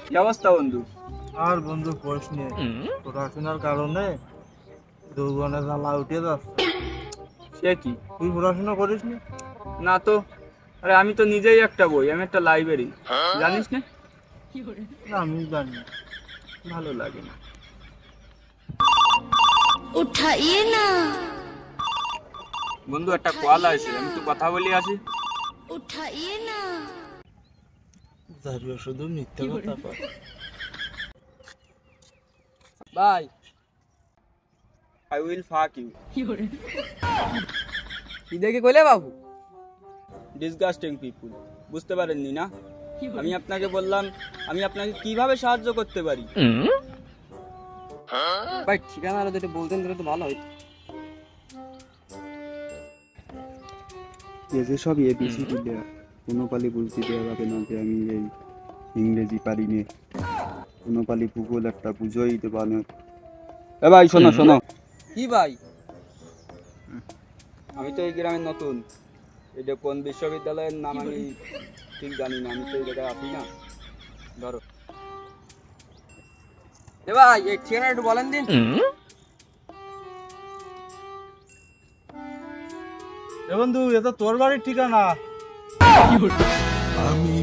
কি অবস্থা বন্ধু? আর বন্ধু কোর্স নিয়ে পড়াশোনার কারণে যৌবনে জ্বালা উঠে যাচ্ছে। সে কি? তুই পড়াশোনা করিস নি? না তো। আরে আমি তো নিজেই একটা বই, আমি একটা লাইব্রেরি, জানিস না? না, আমি জানি না। ভালো লাগে না। उठाइए ना বন্ধু একটা কল আসে, আমি তো কথা বলি আসি। उठाइए ना জারিও শুধু মিথ্যে কথা কয়। Bye, I will fuck you. কি দেখে কইলে বাবু? Disgusting people. বুঝতে পারেননি না? আমি আপনাকে বললাম আমি আপনাকে কিভাবে সাহায্য করতে পারি। ভাই ঠিকানা আরো যদি বলতেন তাহলে তো ভালো হয়। এই যে সব এবিসিডি দেয়া, কোনো পালি বুঝতে দেওয়া যাবে না যে আমি এই ইংরেজি পারি নে, কোনো পালি ভূগোল একটা বুঝোই দেবা না। এ ভাই শোনো শোনো, কি ভাই? আমি তো এই গ্রামের নতুন, এটা কোন বিশ্ববিদ্যালয়ের নাম আমি ঠিক জানি না, আমি তো এই জায়গায় আসি না। ধরো এ ভাই এই ঠিকানা একটু বলেন দিন। এ বন্ধু, এটা তোর বাড়ির ঠিকানা। আমি